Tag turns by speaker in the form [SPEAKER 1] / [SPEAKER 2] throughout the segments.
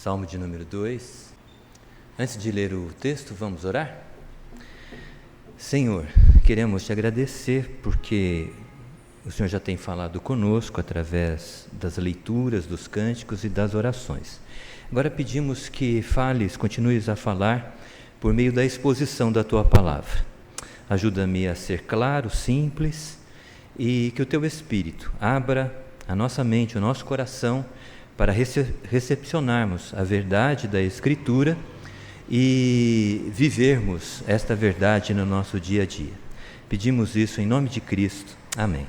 [SPEAKER 1] Salmo de número 2. Antes de ler o texto, vamos orar? Senhor, queremos te agradecer porque o Senhor já tem falado conosco através das leituras, dos cânticos e das orações. Agora pedimos que continues a falar por meio da exposição da Tua Palavra. Ajuda-me a ser claro, simples, e que o Teu Espírito abra a nossa mente, o nosso coração, para recepcionarmos a verdade da Escritura e vivermos esta verdade no nosso dia a dia. Pedimos isso em nome de Cristo. Amém.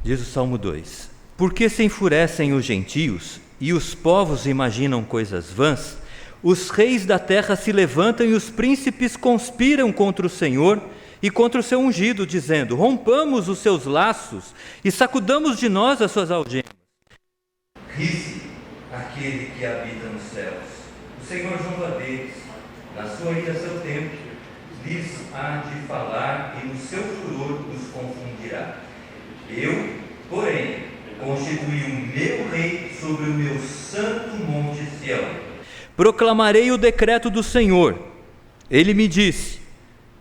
[SPEAKER 1] Diz o Salmo 2: Por que se enfurecem os gentios e os povos imaginam coisas vãs? Os reis da terra se levantam e os príncipes conspiram contra o Senhor e contra o seu ungido, dizendo: rompamos os seus laços e sacudamos de nós as suas algemas. Ri-se aquele que habita nos céus, o Senhor zomba deles, na sua ira seu tempo, lhes há de falar e no seu furor os confundirá. Eu, porém, constituí o meu rei sobre o meu santo monte Sião. Proclamarei o decreto do Senhor. Ele me disse: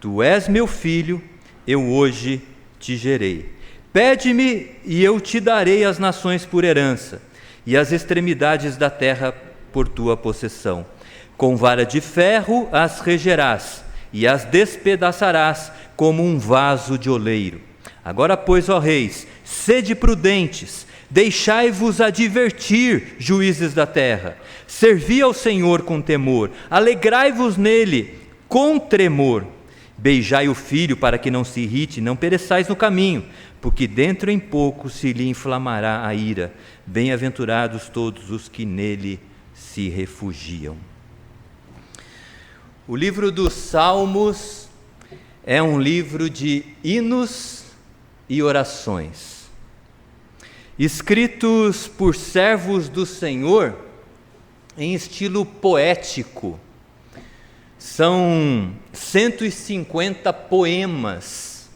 [SPEAKER 1] Tu és meu filho, eu hoje te gerei. Pede-me e eu te darei as nações por herança, e as extremidades da terra por tua possessão. Com vara de ferro as regerás, e as despedaçarás como um vaso de oleiro. Agora, pois, ó reis, sede prudentes, deixai-vos advertir, juízes da terra. Servi ao Senhor com temor, alegrai-vos nele com tremor. Beijai o filho para que não se irrite, não pereçais no caminho, porque dentro em pouco se lhe inflamará a ira. Bem-aventurados todos os que nele se refugiam. O livro dos Salmos é um livro de hinos e orações, escritos por servos do Senhor em estilo poético. São 150 poemas,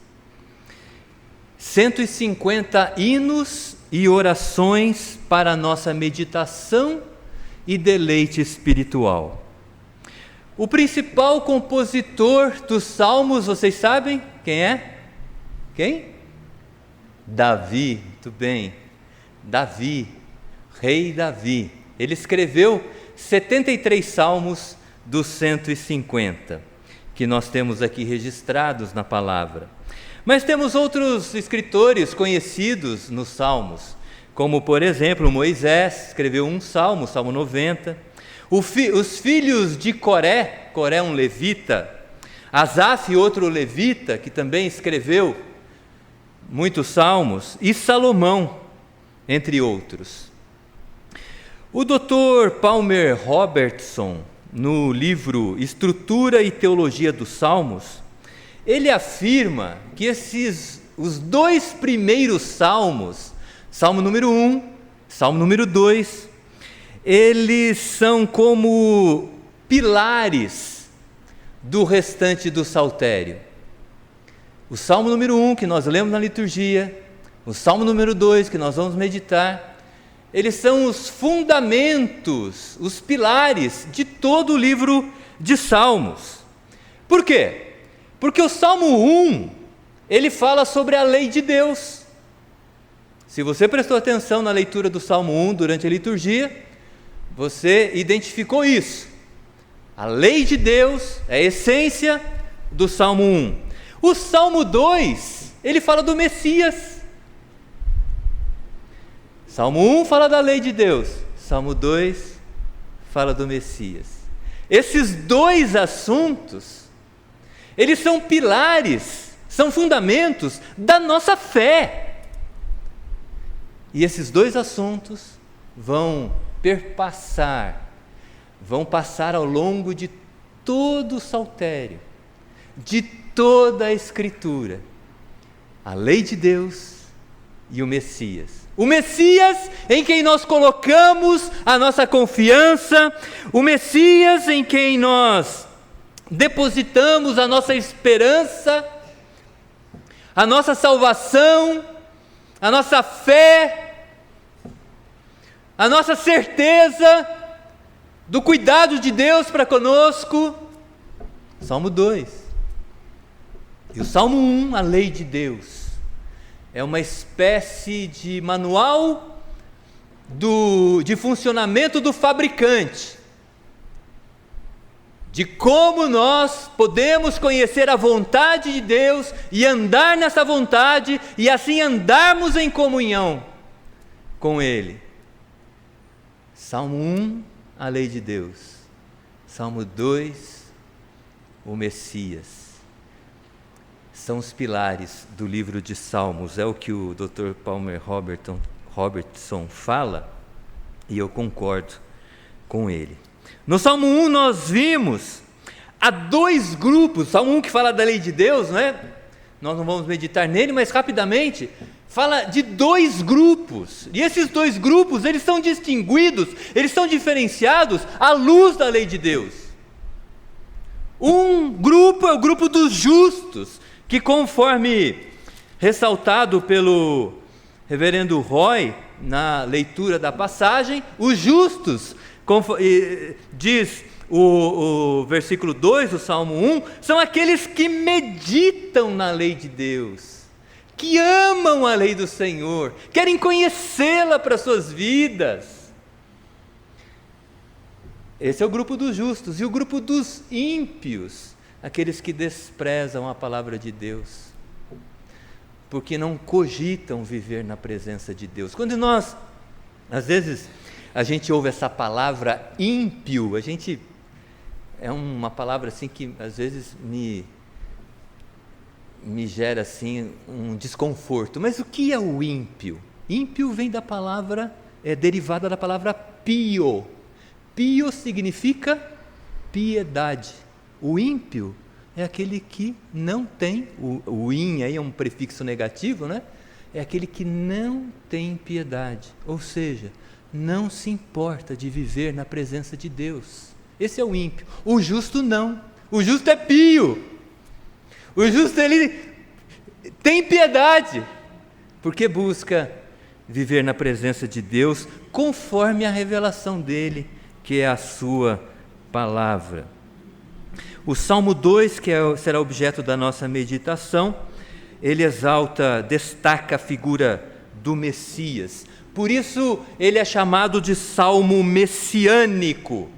[SPEAKER 1] 150 hinos e orações para a nossa meditação e deleite espiritual. O principal compositor dos Salmos, vocês sabem quem é? Quem? Davi, muito bem. Davi, rei Davi. Ele escreveu 73 salmos dos 150 que nós temos aqui registrados na palavra. Mas temos outros escritores conhecidos nos Salmos, como por exemplo Moisés escreveu um salmo, o Salmo 90. Os filhos de Coré, Coré um levita, Asaf, outro levita, que também escreveu muitos salmos, e Salomão, entre outros. O Dr. Palmer Robertson, no livro Estrutura e Teologia dos Salmos, ele afirma que os dois primeiros salmos, Salmo número 1, Salmo número 2, eles são como pilares do restante do saltério. O Salmo número 1, que nós lemos na liturgia, o Salmo número 2, que nós vamos meditar, eles são os fundamentos, os pilares de todo o livro de Salmos. Por quê? Porque o Salmo 1, ele fala sobre a lei de Deus. Se você prestou atenção na leitura do Salmo 1 durante a liturgia, você identificou isso. A lei de Deus é a essência do Salmo 1. O Salmo 2, ele fala do Messias. Salmo 1 fala da lei de Deus, Salmo 2 fala do Messias. Esses dois assuntos, eles são pilares, são fundamentos da nossa fé. E esses dois assuntos vão passar ao longo de todo o saltério, de toda a Escritura. A lei de Deus e o Messias. O Messias em quem nós colocamos a nossa confiança, o Messias em quem nós depositamos a nossa esperança, a nossa salvação, a nossa fé, a nossa certeza do cuidado de Deus para conosco. Salmo 2. E o Salmo 1, a lei de Deus, é uma espécie de manual de funcionamento do fabricante, de como nós podemos conhecer a vontade de Deus e andar nessa vontade, e assim andarmos em comunhão com Ele. Salmo 1, a lei de Deus. Salmo 2, o Messias. São os pilares do livro de Salmos, é o que o Dr. Palmer Robertson fala, e eu concordo com ele. No Salmo 1 nós vimos há dois grupos, Salmo 1 que fala da lei de Deus, não é? Nós não vamos meditar nele, mas rapidamente, fala de dois grupos, e esses dois grupos, eles são distinguidos, eles são diferenciados à luz da lei de Deus. Um grupo é o grupo dos justos, que conforme ressaltado pelo reverendo Roy, na leitura da passagem, os justos, diz o versículo 2 do Salmo 1, são aqueles que meditam na lei de Deus, que amam a lei do Senhor, querem conhecê-la para suas vidas. Esse é o grupo dos justos. E o grupo dos ímpios, aqueles que desprezam a palavra de Deus, porque não cogitam viver na presença de Deus. Quando nós, às vezes, a gente ouve essa palavra ímpio, é uma palavra assim que às vezes me gera assim um desconforto. Mas o que é o ímpio? Ímpio vem da palavra, é derivada da palavra pio. Pio significa piedade. O ímpio é aquele que não tem, o in aí é um prefixo negativo, né? É aquele que não tem piedade, ou seja, não se importa de viver na presença de Deus. Esse é o ímpio. O justo não. O justo é pio. O justo, ele tem piedade, porque busca viver na presença de Deus conforme a revelação dele, que é a sua palavra. O Salmo 2, que será objeto da nossa meditação, ele exalta, destaca a figura do Messias. Por isso ele é chamado de Salmo messiânico.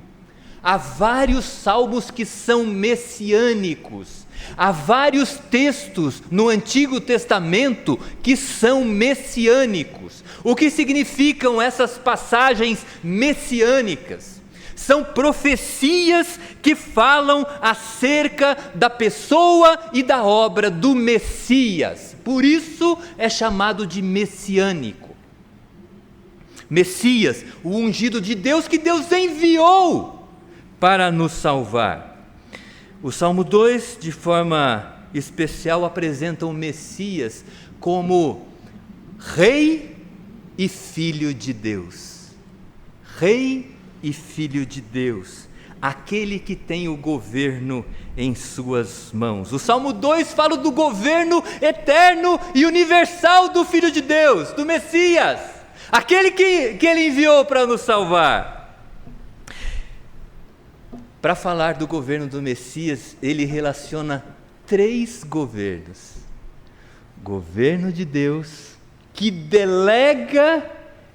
[SPEAKER 1] Há vários salmos que são messiânicos. Há vários textos no Antigo Testamento que são messiânicos. O que significam essas passagens messiânicas? São profecias que falam acerca da pessoa e da obra do Messias. Por isso é chamado de messiânico. Messias, o ungido de Deus, que Deus enviou para nos salvar. O Salmo 2, de forma especial, apresenta o Messias como Rei e Filho de Deus. Rei e Filho de Deus, aquele que tem o governo em suas mãos. O Salmo 2 fala do governo eterno e universal do Filho de Deus, do Messias, aquele que ele enviou para nos salvar. Para falar do governo do Messias, ele relaciona três governos: governo de Deus, que delega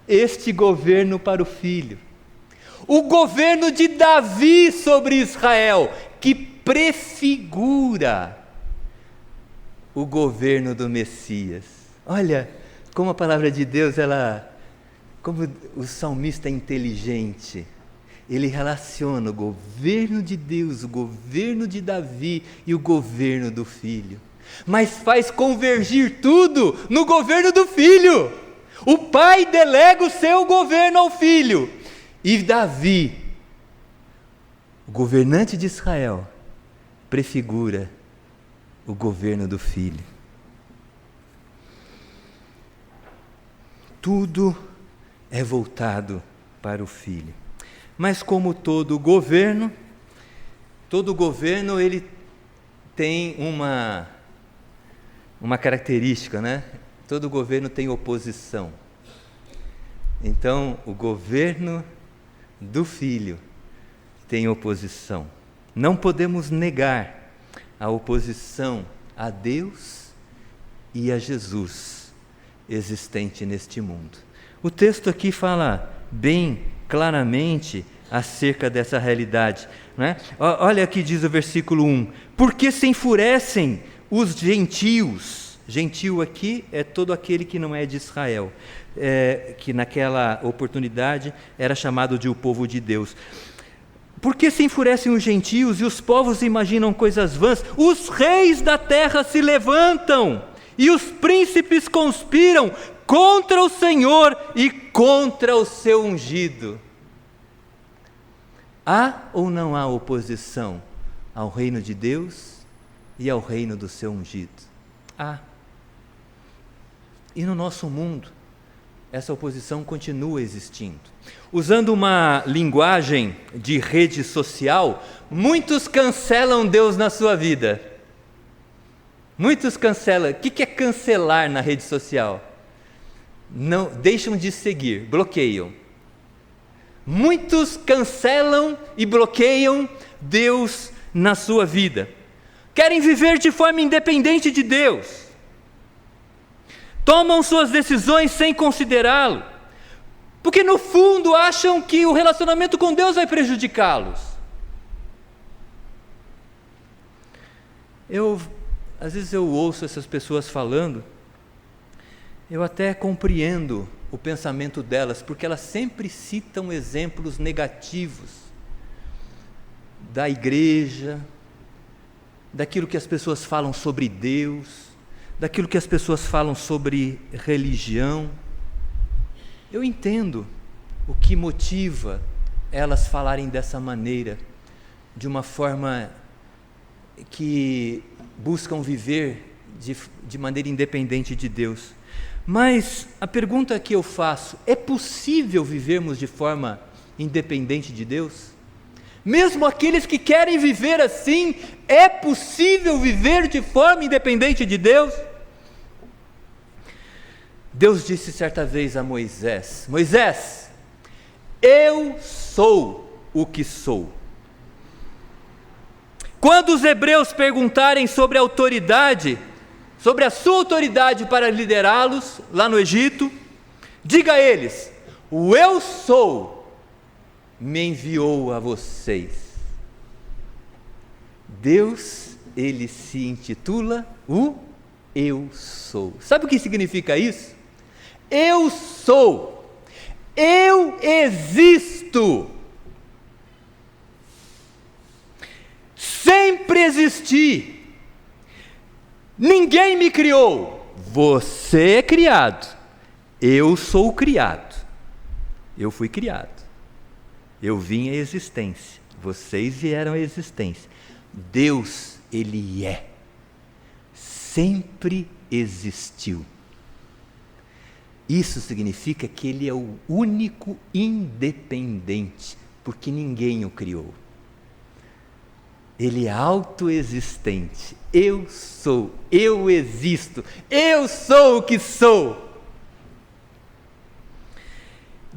[SPEAKER 1] este governo para o Filho; o governo de Davi sobre Israel, que prefigura o governo do Messias. Olha como a palavra de Deus, como o salmista é inteligente. Ele relaciona o governo de Deus, o governo de Davi e o governo do Filho, mas faz convergir tudo no governo do Filho. O Pai delega o seu governo ao Filho, e Davi, o governante de Israel, prefigura o governo do Filho. Tudo é voltado para o Filho. Mas como todo governo ele tem uma característica, né? Todo governo tem oposição. Então, o governo do Filho tem oposição. Não podemos negar a oposição a Deus e a Jesus existente neste mundo. O texto aqui fala bem claramente acerca dessa realidade, né? Olha aqui diz o versículo 1: porque se enfurecem os gentios. Gentio aqui é todo aquele que não é de Israel, que naquela oportunidade era chamado de o povo de Deus. Porque se enfurecem os gentios e os povos imaginam coisas vãs, os reis da terra se levantam e os príncipes conspiram contra o Senhor e contra o seu ungido. Há ou não há oposição ao reino de Deus e ao reino do seu ungido? Há. E no nosso mundo, essa oposição continua existindo. Usando uma linguagem de rede social, muitos cancelam Deus na sua vida. Muitos cancelam. O que é cancelar na rede social? Não, deixam de seguir, bloqueiam. Muitos cancelam e bloqueiam Deus na sua vida. Querem viver de forma independente de Deus. Tomam suas decisões sem considerá-lo, porque no fundo acham que o relacionamento com Deus vai prejudicá-los. Às vezes eu ouço essas pessoas falando, eu até compreendo o pensamento delas, porque elas sempre citam exemplos negativos da igreja, daquilo que as pessoas falam sobre Deus, daquilo que as pessoas falam sobre religião. Eu entendo o que motiva elas falarem dessa maneira, de uma forma que buscam viver de maneira independente de Deus. Mas a pergunta que eu faço: é possível vivermos de forma independente de Deus? Mesmo aqueles que querem viver assim, é possível viver de forma independente de Deus? Deus disse certa vez a Moisés: Moisés, eu sou o que sou. Quando os hebreus perguntarem sobre a autoridade, sobre a sua autoridade para liderá-los lá no Egito, diga a eles: o eu sou me enviou a vocês. Deus, ele se intitula o Eu Sou. Sabe o que significa isso? Eu sou, eu existo, sempre existi, ninguém me criou, você é criado, eu sou criado, eu fui criado. Eu vim à existência, vocês vieram à existência. Deus, ele é, sempre existiu. Isso significa que ele é o único independente, porque ninguém o criou. Ele é autoexistente. Eu sou, eu existo, eu sou o que sou.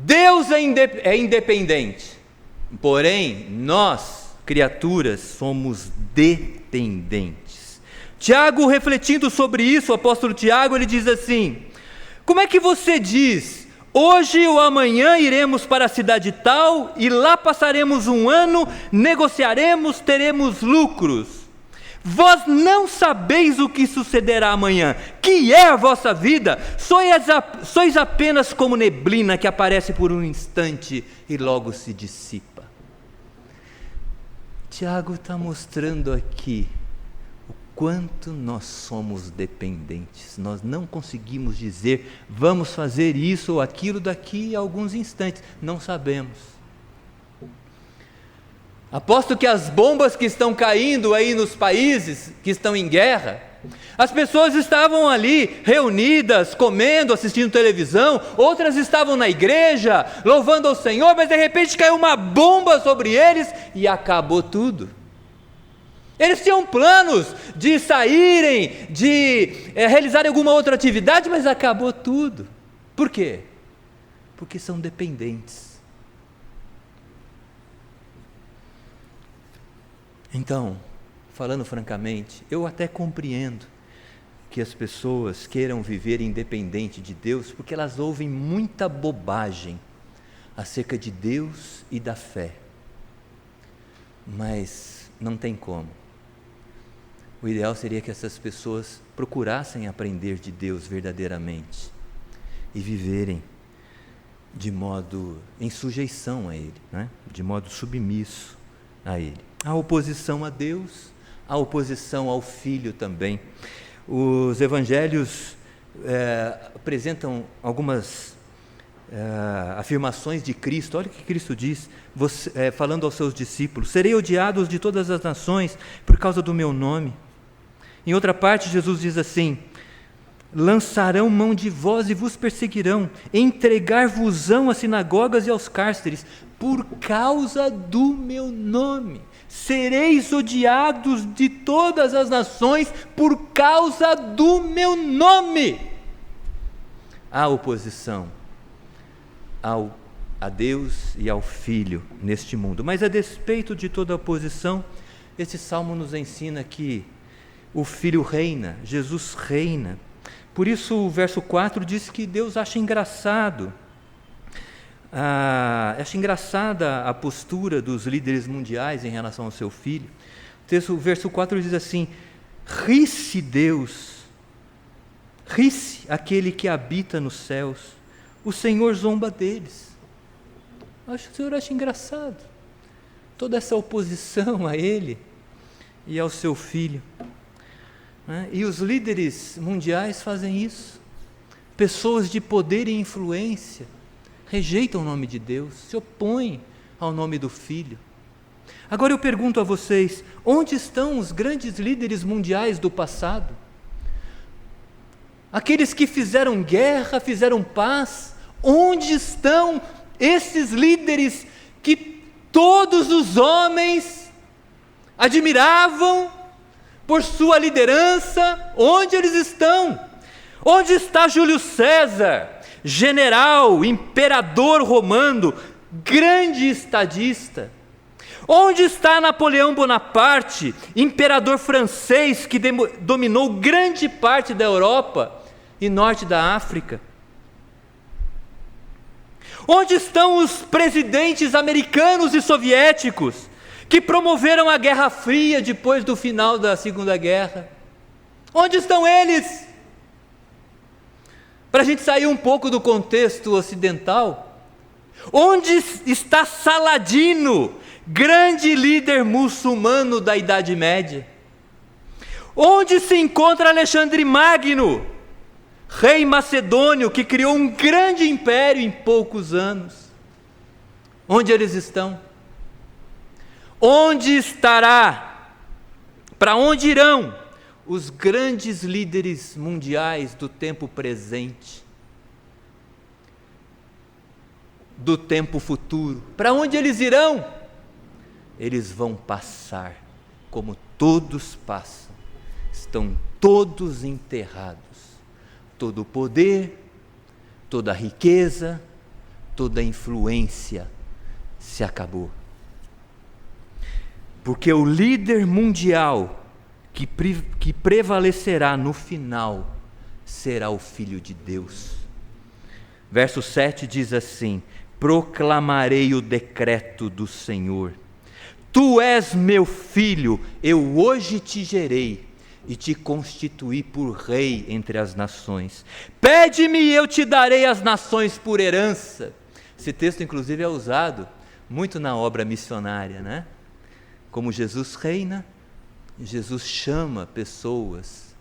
[SPEAKER 1] Deus é independente, porém nós, criaturas, somos dependentes. Tiago, refletindo sobre isso, o apóstolo Tiago, ele diz assim: como é que você diz, hoje ou amanhã iremos para a cidade tal, e lá passaremos um ano, negociaremos, teremos lucros? Vós não sabeis o que sucederá amanhã, que é a vossa vida, sois apenas como neblina que aparece por um instante e logo se dissipa. Tiago está mostrando aqui o quanto nós somos dependentes. Nós não conseguimos dizer, vamos fazer isso ou aquilo daqui a alguns instantes, não sabemos. Aposto que as bombas que estão caindo aí nos países que estão em guerra, as pessoas estavam ali reunidas, comendo, assistindo televisão, outras estavam na igreja, louvando ao Senhor, mas de repente caiu uma bomba sobre eles e acabou tudo. Eles tinham planos de saírem, de realizarem alguma outra atividade, mas acabou tudo. Por quê? Porque são dependentes. Então, falando francamente, eu até compreendo que as pessoas queiram viver independente de Deus, porque elas ouvem muita bobagem acerca de Deus e da fé. Mas não tem como. O ideal seria que essas pessoas procurassem aprender de Deus verdadeiramente e viverem de modo em sujeição a Ele, né? De modo submisso a Ele. A oposição a Deus, a oposição ao Filho também. Os evangelhos apresentam algumas afirmações de Cristo. Olha o que Cristo diz, falando aos seus discípulos: serei odiado de todas as nações por causa do meu nome. Em outra parte, Jesus diz assim: lançarão mão de vós e vos perseguirão, entregar-vos-ão às sinagogas e aos cárceres, por causa do meu nome. Sereis odiados de todas as nações por causa do meu nome. Há oposição a Deus e ao Filho neste mundo, mas a despeito de toda a oposição, esse salmo nos ensina que o Filho reina, Jesus reina. Por isso o verso 4 diz que Deus acha engraçada a postura dos líderes mundiais em relação ao seu Filho. O verso 4 diz assim: ri-se Deus, ri-se aquele que habita nos céus, o Senhor zomba deles. O Senhor acha engraçado toda essa oposição a Ele e ao seu Filho. E os líderes mundiais fazem isso. Pessoas de poder e influência rejeitam o nome de Deus, se opõem ao nome do Filho. Agora eu pergunto a vocês: onde estão os grandes líderes mundiais do passado? Aqueles que fizeram guerra, fizeram paz, onde estão esses líderes que todos os homens admiravam por sua liderança? Onde eles estão? Onde está Júlio César, general, imperador romano, grande estadista? Onde está Napoleão Bonaparte, imperador francês que dominou grande parte da Europa e norte da África? Onde estão os presidentes americanos e soviéticos que promoveram a Guerra Fria depois do final da Segunda Guerra? Onde estão eles? Para a gente sair um pouco do contexto ocidental, onde está Saladino, grande líder muçulmano da Idade Média? Onde se encontra Alexandre Magno, rei macedônio que criou um grande império em poucos anos? Onde eles estão? Onde estará? Para onde irão os grandes líderes mundiais do tempo presente, do tempo futuro? Para onde eles irão? Eles vão passar, como todos passam, estão todos enterrados. Todo o poder, toda a riqueza, toda a influência se acabou. Porque o líder mundial que prevalecerá no final será o Filho de Deus. Verso 7 diz assim: proclamarei o decreto do Senhor. Tu és meu filho, eu hoje te gerei e te constituí por rei entre as nações. Pede-me e eu te darei as nações por herança. Esse texto inclusive é usado muito na obra missionária, né? Como Jesus reina, Jesus chama pessoas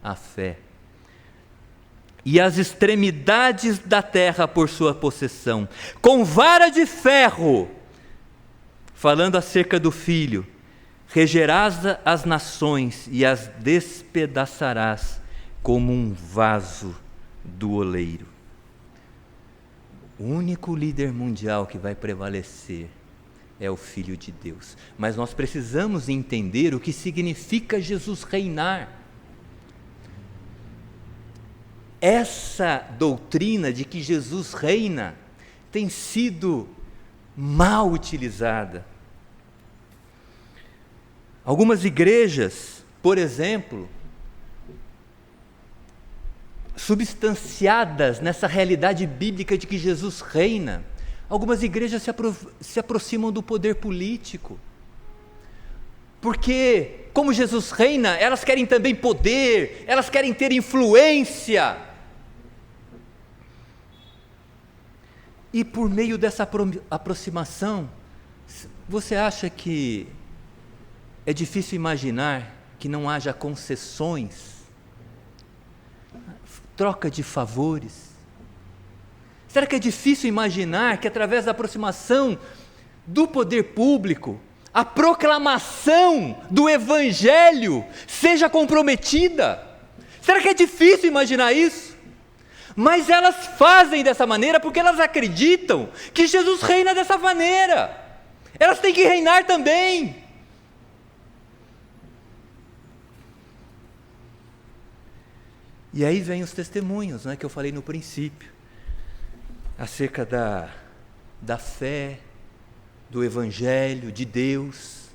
[SPEAKER 1] à fé. E as extremidades da terra por sua possessão, com vara de ferro, falando acerca do Filho, regerás as nações e as despedaçarás como um vaso do oleiro. O único líder mundial que vai prevalecer é o Filho de Deus. Mas nós precisamos entender o que significa Jesus reinar. Essa doutrina de que Jesus reina tem sido mal utilizada. Algumas igrejas, por exemplo, substanciadas nessa realidade bíblica de que Jesus reina, algumas igrejas se aproximam do poder político. Porque, como Jesus reina, elas querem também poder, elas querem ter influência. E por meio dessa aproximação, você acha que é difícil imaginar que não haja concessões, troca de favores? Será que é difícil imaginar que através da aproximação do poder público, a proclamação do Evangelho seja comprometida? Será que é difícil imaginar isso? Mas elas fazem dessa maneira porque elas acreditam que Jesus reina dessa maneira. Elas têm que reinar também. E aí vem os testemunhos, né, que eu falei no princípio, acerca da fé, do Evangelho, de Deus,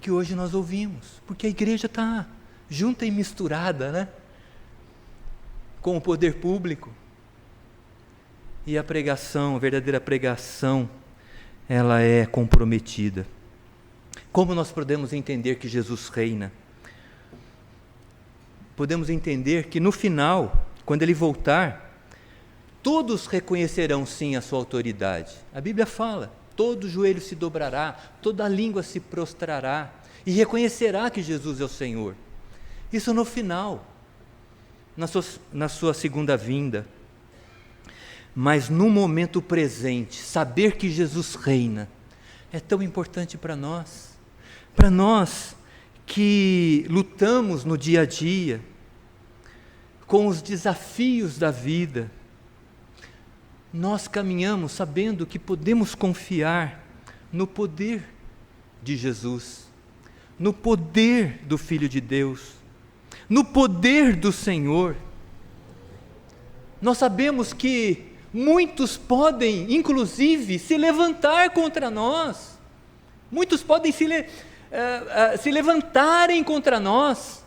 [SPEAKER 1] que hoje nós ouvimos, porque a igreja está junta e misturada, né, com o poder público, e a pregação, a verdadeira pregação, ela é comprometida. Como nós podemos entender que Jesus reina? Podemos entender que no final, quando Ele voltar, todos reconhecerão sim a sua autoridade. A Bíblia fala, todo joelho se dobrará, toda língua se prostrará, e reconhecerá que Jesus é o Senhor. Isso no final, na sua segunda vinda. Mas no momento presente, saber que Jesus reina, é tão importante para nós que lutamos no dia a dia, com os desafios da vida. Nós caminhamos sabendo que podemos confiar no poder de Jesus, no poder do Filho de Deus, no poder do Senhor. Nós sabemos que muitos podem, inclusive, se levantar contra nós. Muitos podem se levantarem contra nós.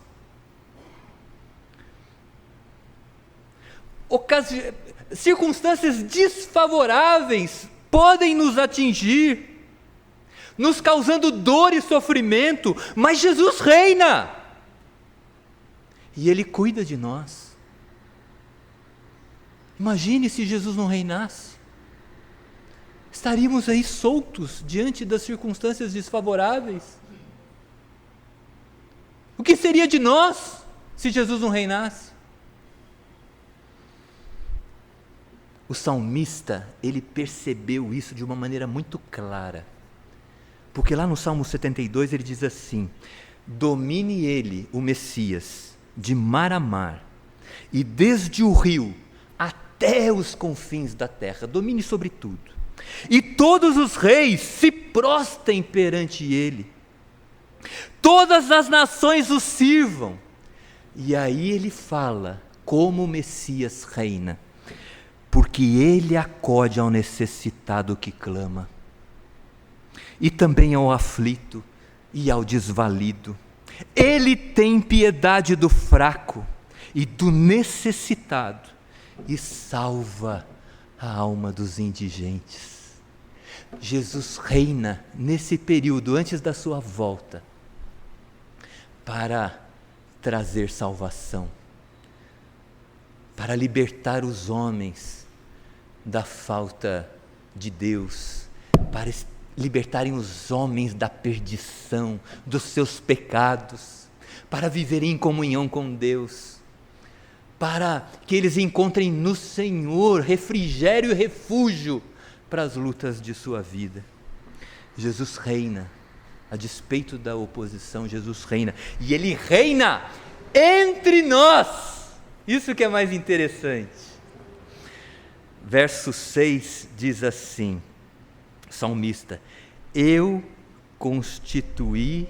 [SPEAKER 1] Circunstâncias desfavoráveis podem nos atingir, nos causando dor e sofrimento, mas Jesus reina. E Ele cuida de nós. Imagine se Jesus não reinasse. Estaríamos aí soltos diante das circunstâncias desfavoráveis. O que seria de nós se Jesus não reinasse? O salmista, ele percebeu isso de uma maneira muito clara. Porque lá no Salmo 72 ele diz assim: domine ele, o Messias, de mar a mar, e desde o rio até os confins da terra, domine sobre tudo. E todos os reis se prostrem perante ele. Todas as nações o sirvam. E aí ele fala como o Messias reina. Porque ele acode ao necessitado que clama, e também ao aflito e ao desvalido. Ele tem piedade do fraco e do necessitado, e salva a alma dos indigentes. Jesus reina nesse período antes da sua volta, para trazer salvação, para libertar os homens da falta de Deus, para libertarem os homens da perdição, dos seus pecados, para viverem em comunhão com Deus, para que eles encontrem no Senhor refrigério e refúgio para as lutas de sua vida. Jesus reina, a despeito da oposição, Jesus reina, e Ele reina entre nós. Isso que é mais interessante. Verso 6 diz assim, salmista: eu constituí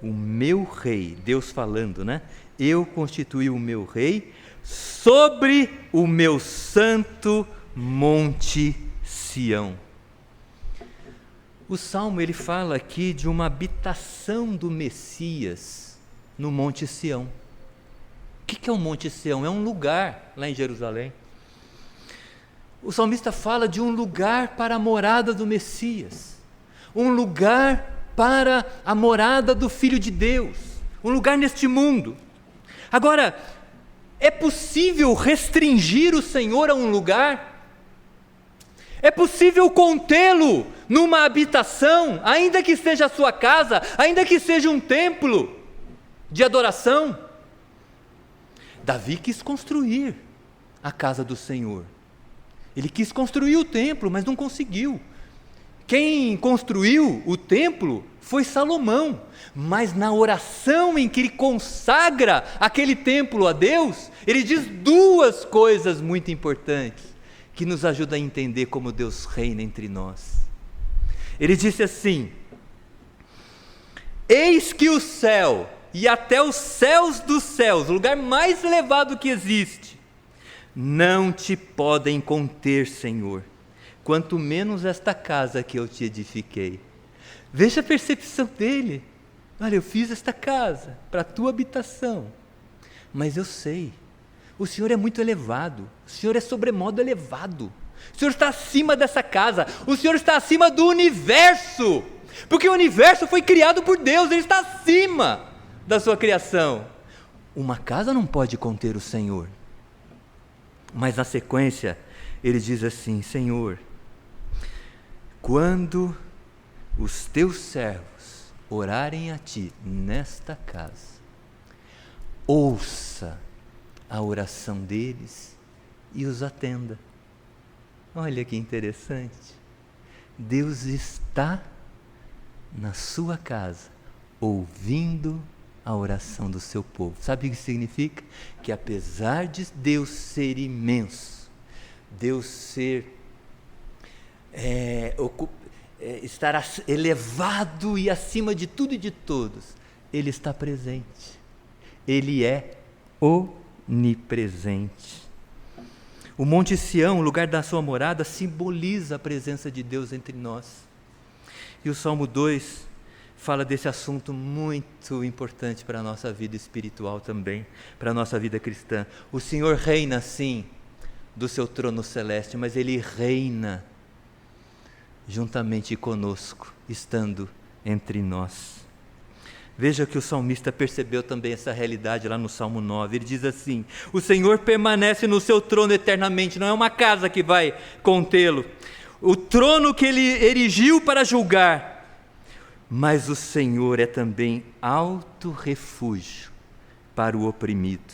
[SPEAKER 1] o meu rei, Deus falando, né? Eu constituí o meu rei sobre o meu santo Monte Sião. O Salmo ele fala aqui de uma habitação do Messias no Monte Sião. O que é o Monte Sião? É um lugar lá em Jerusalém. O salmista fala de um lugar para a morada do Messias, um lugar para a morada do Filho de Deus, um lugar neste mundo. Agora, é possível restringir o Senhor a um lugar? É possível contê-lo numa habitação, ainda que seja a sua casa, ainda que seja um templo de adoração? Davi quis construir a casa do Senhor. Ele quis construir o templo, mas não conseguiu. Quem construiu o templo foi Salomão, mas na oração em que ele consagra aquele templo a Deus, ele diz duas coisas muito importantes, que nos ajudam a entender como Deus reina entre nós. Ele disse assim: eis que o céu e até os céus dos céus, o lugar mais elevado que existe, não te podem conter, Senhor, quanto menos esta casa que eu te edifiquei. Veja a percepção dele. Olha, eu fiz esta casa para a tua habitação, mas eu sei, o Senhor é muito elevado, o Senhor é sobremodo elevado, o Senhor está acima dessa casa, o Senhor está acima do universo, porque o universo foi criado por Deus, Ele está acima da sua criação. Uma casa não pode conter o Senhor. Mas na sequência, ele diz assim: Senhor, quando os teus servos orarem a ti nesta casa, ouça a oração deles e os atenda. Olha que interessante. Deus está na sua casa, ouvindo a oração do seu povo. Sabe o que significa? Que apesar de Deus ser imenso, Deus ser estar elevado e acima de tudo e de todos, Ele está presente. Ele é onipresente. O Monte Sião, o lugar da sua morada, simboliza a presença de Deus entre nós. E o Salmo 2 fala desse assunto muito importante para a nossa vida espiritual também, para a nossa vida cristã. O Senhor reina, sim, do seu trono celeste, mas Ele reina juntamente conosco, estando entre nós. Veja que o salmista percebeu também essa realidade lá no Salmo 9. Ele diz assim: o Senhor permanece no seu trono eternamente, não é uma casa que vai contê-lo. O trono que Ele erigiu para julgar, mas o Senhor é também alto refúgio para o oprimido,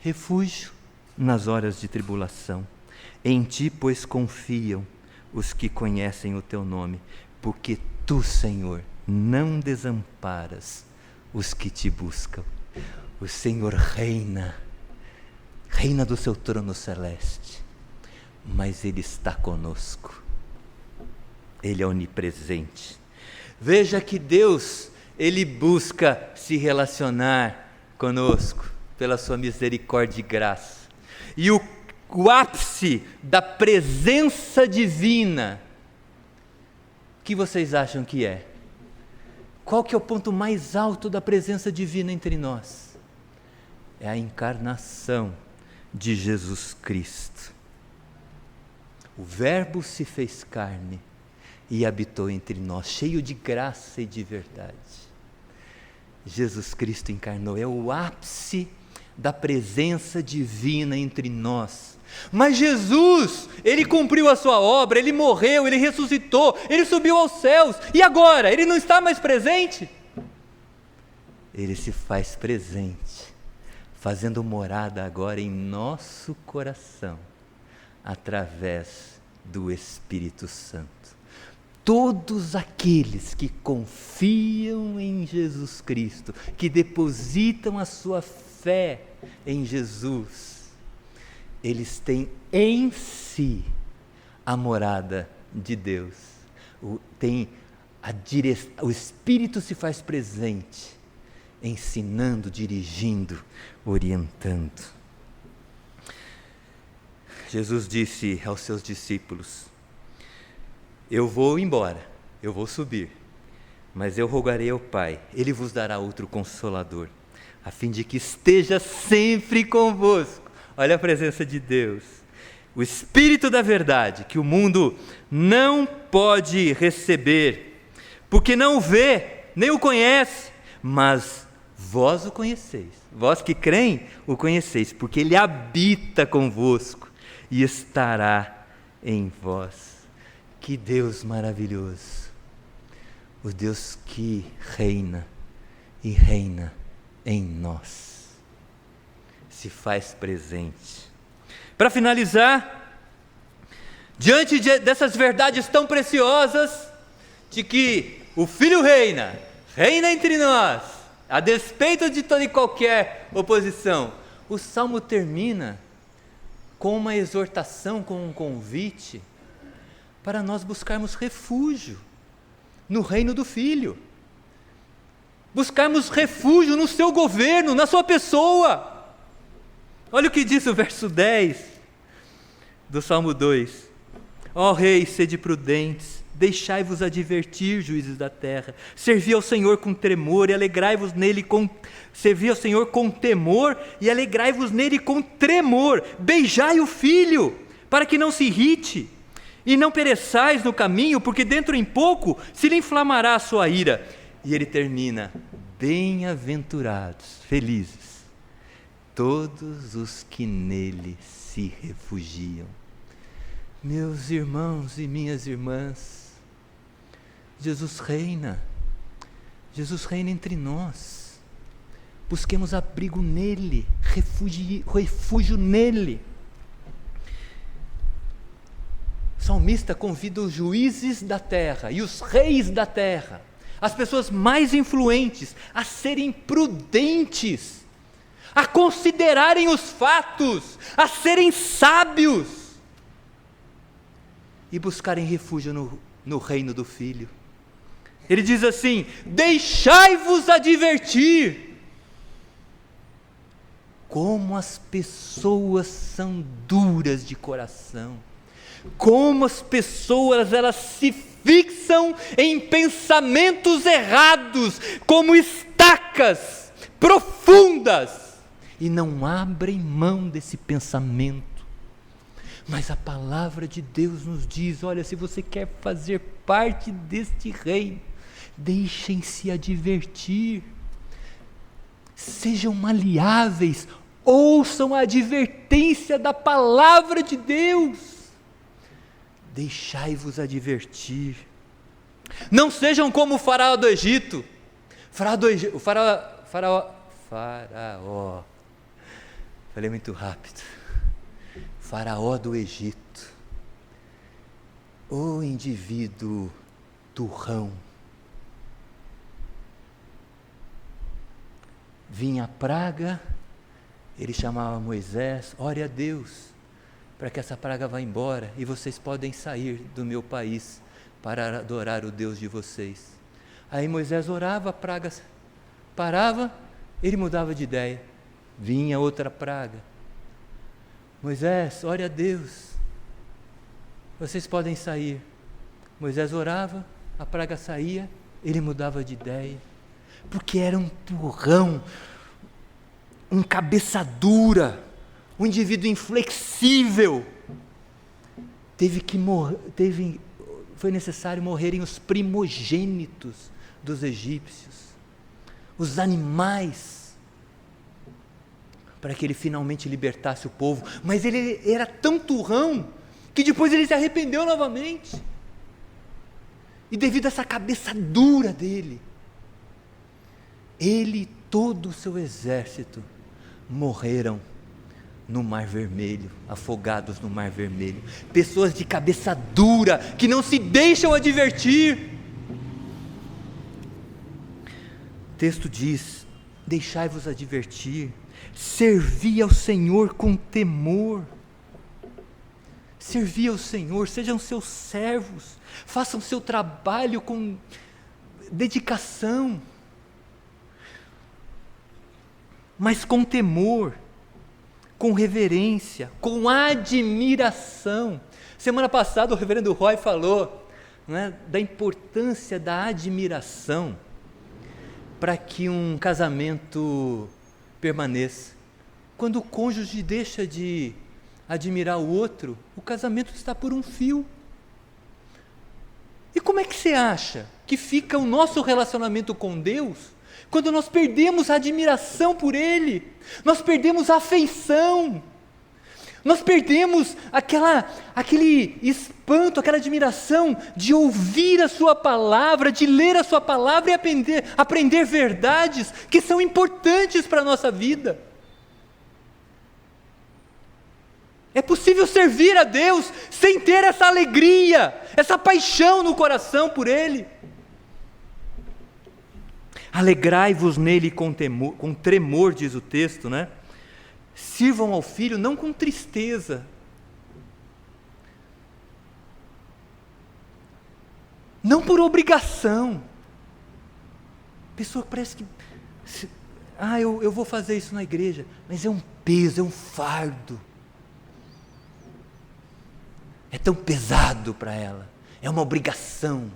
[SPEAKER 1] refúgio nas horas de tribulação. Em ti, pois, confiam os que conhecem o teu nome, porque tu, Senhor, não desamparas os que te buscam. O Senhor reina do seu trono celeste, mas Ele está conosco, Ele é onipresente. Veja que Deus, Ele busca se relacionar conosco pela sua misericórdia e graça. E o ápice da presença divina, o que vocês acham que é? Qual que é o ponto mais alto da presença divina entre nós? É a encarnação de Jesus Cristo. O Verbo se fez carne e habitou entre nós, cheio de graça e de verdade. Jesus Cristo encarnou, é o ápice da presença divina entre nós. Mas Jesus, Ele cumpriu a sua obra, Ele morreu, Ele ressuscitou, Ele subiu aos céus, e agora? Ele não está mais presente? Ele se faz presente, fazendo morada agora em nosso coração, através do Espírito Santo. Todos aqueles que confiam em Jesus Cristo, que depositam a sua fé em Jesus, eles têm em si a morada de Deus. O Espírito se faz presente, ensinando, dirigindo, orientando. Jesus disse aos seus discípulos: eu vou embora, eu vou subir, mas eu rogarei ao Pai, Ele vos dará outro Consolador, a fim de que esteja sempre convosco. Olha a presença de Deus, o Espírito da verdade, que o mundo não pode receber, porque não o vê, nem o conhece, mas vós o conheceis, vós que creem, o conheceis, porque Ele habita convosco e estará em vós. Que Deus maravilhoso, o Deus que reina e reina em nós, se faz presente. Para finalizar, diante dessas verdades tão preciosas, de que o Filho reina entre nós, a despeito de toda e qualquer oposição, o Salmo termina com uma exortação, com um convite, para nós buscarmos refúgio no reino do Filho, buscarmos refúgio no seu governo, na sua pessoa. Olha o que diz o verso 10 do Salmo 2: ó reis, sede prudentes, deixai-vos advertir, juízes da terra, servi ao Senhor com tremor e alegrai-vos nele servi ao Senhor com temor e alegrai-vos nele com tremor, beijai o Filho, para que não se irrite, e não pereçais no caminho, porque dentro em pouco se lhe inflamará a sua ira. E ele termina: bem-aventurados, felizes, todos os que nele se refugiam. Meus irmãos e minhas irmãs, Jesus reina entre nós. Busquemos abrigo nele, refúgio nele. O salmista convida os juízes da terra e os reis da terra, as pessoas mais influentes, a serem prudentes, a considerarem os fatos, a serem sábios e buscarem refúgio no reino do Filho. Ele diz assim: deixai-vos advertir. Como as pessoas são duras de coração, como as pessoas elas se fixam em pensamentos errados, como estacas profundas, e não abrem mão desse pensamento. Mas a palavra de Deus nos diz: olha, se você quer fazer parte deste reino, deixem-se advertir, sejam maleáveis, ouçam a advertência da palavra de Deus. Deixai-vos advertir. Não sejam como o faraó do Egito. Faraó. Falei muito rápido. Faraó do Egito. O indivíduo turrão. Vinha a praga, ele chamava Moisés: ore a Deus para que essa praga vá embora e vocês podem sair do meu país para adorar o Deus de vocês. Aí Moisés orava, a praga parava, ele mudava de ideia, vinha outra praga. Moisés, ore a Deus, vocês podem sair. Moisés orava, a praga saía, ele mudava de ideia, porque era um turrão, um cabeça dura, um indivíduo inflexível. Foi necessário morrerem os primogênitos dos egípcios, os animais, para que ele finalmente libertasse o povo. Mas ele era tão turrão que depois ele se arrependeu novamente. E devido a essa cabeça dura dele, ele e todo o seu exército morreram no Mar Vermelho, afogados no Mar Vermelho. Pessoas de cabeça dura, que não se deixam advertir. O texto diz: deixai-vos advertir, servi ao Senhor com temor. Servi ao Senhor, sejam seus servos, façam seu trabalho com dedicação, mas com temor. com reverência, com admiração. Semana passada o reverendo Roy falou, né, da importância da admiração para que um casamento permaneça. Quando o cônjuge deixa de admirar o outro, o casamento está por um fio. E como é que você acha que fica o nosso relacionamento com Deus quando nós perdemos a admiração por Ele, nós perdemos a afeição, nós perdemos aquele espanto, aquela admiração de ouvir a Sua palavra, de ler a Sua palavra e aprender verdades que são importantes para a nossa vida? É possível servir a Deus sem ter essa alegria, essa paixão no coração por Ele. Alegrai-vos nele com tremor, diz o texto, né? Sirvam ao Filho não com tristeza, não por obrigação. A pessoa parece que, eu vou fazer isso na igreja, mas é um peso, é um fardo. É tão pesado para ela, é uma obrigação,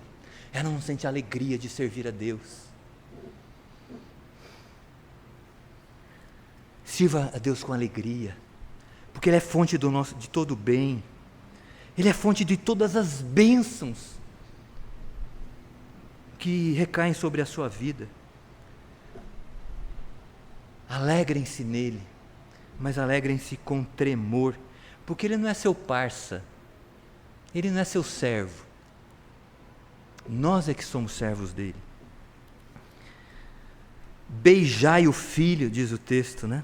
[SPEAKER 1] ela não sente a alegria de servir a Deus. Sirva a Deus com alegria, porque Ele é fonte de todo o bem, Ele é fonte de todas as bênçãos que recaem sobre a sua vida. Alegrem-se nele, mas alegrem-se com tremor, porque Ele não é seu parça, Ele não é seu servo, nós é que somos servos dEle. Beijai o filho, diz o texto, né?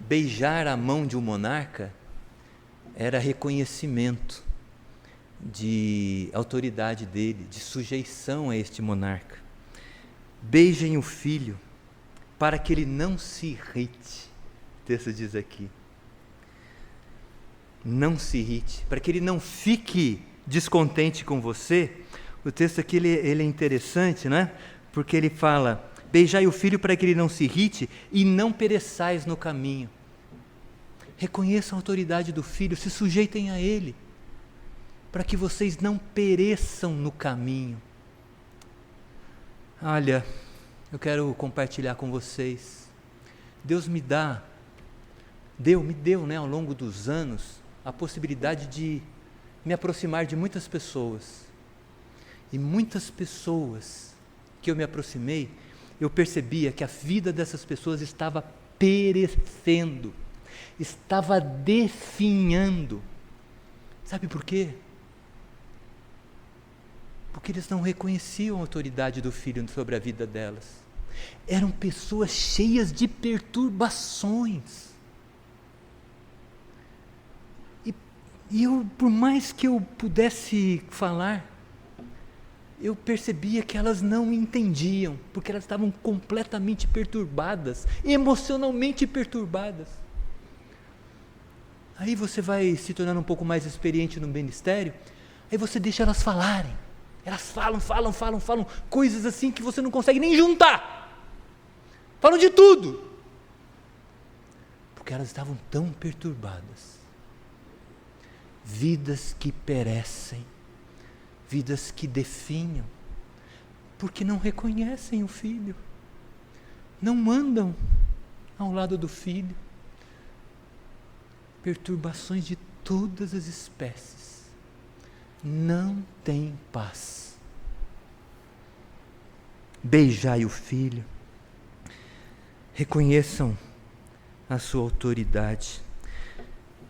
[SPEAKER 1] Beijar a mão de um monarca era reconhecimento de autoridade dele, de sujeição a este monarca. Beijem o filho, para que ele não se irrite, o texto diz aqui. Não se irrite, para que ele não fique descontente com você. O texto aqui ele é interessante, né? Porque ele fala: beijai o filho para que ele não se irrite e não pereçais no caminho. Reconheçam a autoridade do filho, se sujeitem a ele, para que vocês não pereçam no caminho. Olha, eu quero compartilhar com vocês. Deus me deu, né, ao longo dos anos, a possibilidade de me aproximar de muitas pessoas. E muitas pessoas que eu me aproximei, eu percebia que a vida dessas pessoas estava perecendo, estava definhando. Sabe por quê? Porque eles não reconheciam a autoridade do Filho sobre a vida delas. Eram pessoas cheias de perturbações. E eu, por mais que eu pudesse falar, eu percebia que elas não entendiam, porque elas estavam completamente perturbadas, emocionalmente perturbadas. Aí você vai se tornando um pouco mais experiente no ministério, aí você deixa elas falarem. Elas falam, coisas assim que você não consegue nem juntar. Falam de tudo. Porque elas estavam tão perturbadas. Vidas que perecem, vidas que definham, porque não reconhecem o Filho, não andam ao lado do Filho. Perturbações de todas as espécies, não tem paz. Beijai o Filho, reconheçam a sua autoridade.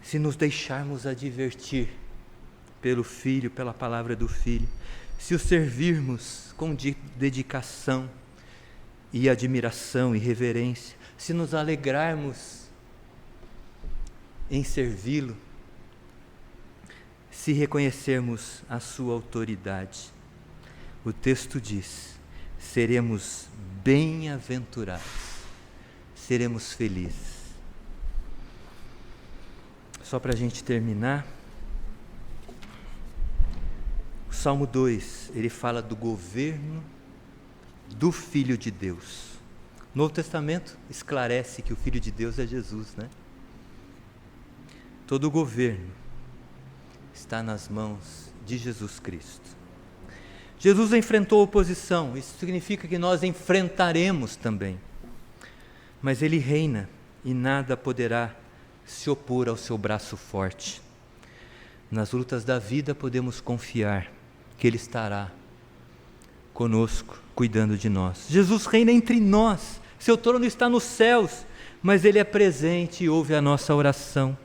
[SPEAKER 1] Se nos deixarmos advertir pelo Filho, pela palavra do Filho, se o servirmos com dedicação e admiração e reverência, se nos alegrarmos em servi-lo, se reconhecermos a sua autoridade, o texto diz: seremos bem-aventurados, seremos felizes. Só para a gente terminar, o Salmo 2, ele fala do governo do Filho de Deus. O Novo Testamento esclarece que o Filho de Deus é Jesus, né? todo o governo está nas mãos de Jesus Cristo. Jesus enfrentou a oposição, isso significa que nós enfrentaremos também. Mas Ele reina e nada poderá se opor ao seu braço forte. Nas lutas da vida podemos confiar que Ele estará conosco, cuidando de nós. Jesus reina entre nós, seu trono está nos céus, mas Ele é presente e ouve a nossa oração.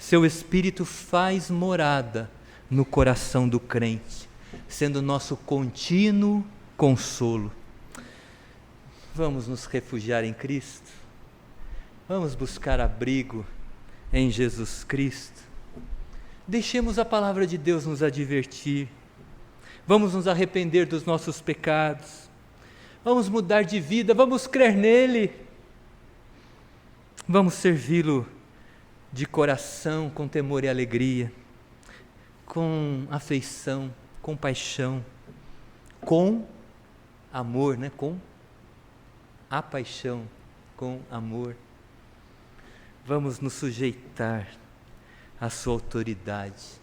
[SPEAKER 1] Seu Espírito faz morada no coração do crente, sendo nosso contínuo consolo. Vamos nos refugiar em Cristo? Vamos buscar abrigo em Jesus Cristo? Deixemos a palavra de Deus nos advertir. Vamos nos arrepender dos nossos pecados. Vamos mudar de vida, vamos crer nele. Vamos servi-lo de coração, com temor e alegria, com afeição, com paixão, com amor, com a paixão, com amor. Vamos nos sujeitar à sua autoridade.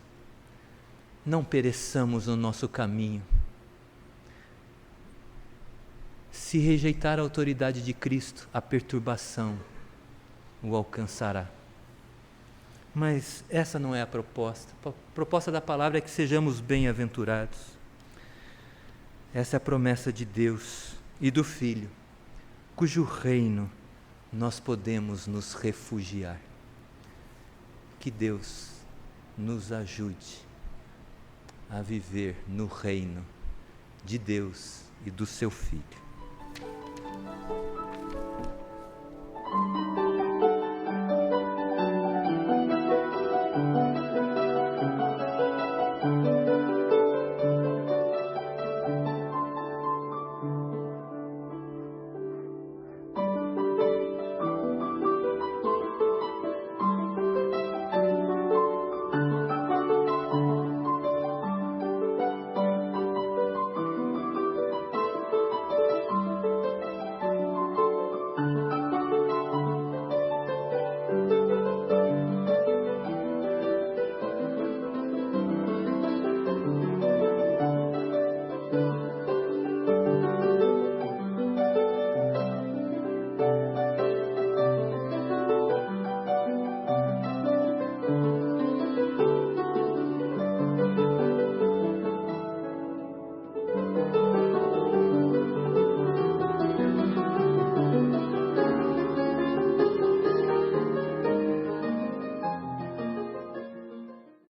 [SPEAKER 1] Não pereçamos no nosso caminho. Se rejeitar a autoridade de Cristo, a perturbação o alcançará. Mas essa não é a proposta. A proposta da palavra é que sejamos bem-aventurados. Essa é a promessa de Deus e do Filho, cujo reino nós podemos nos refugiar. Que Deus nos ajude a viver no reino de Deus e do seu Filho.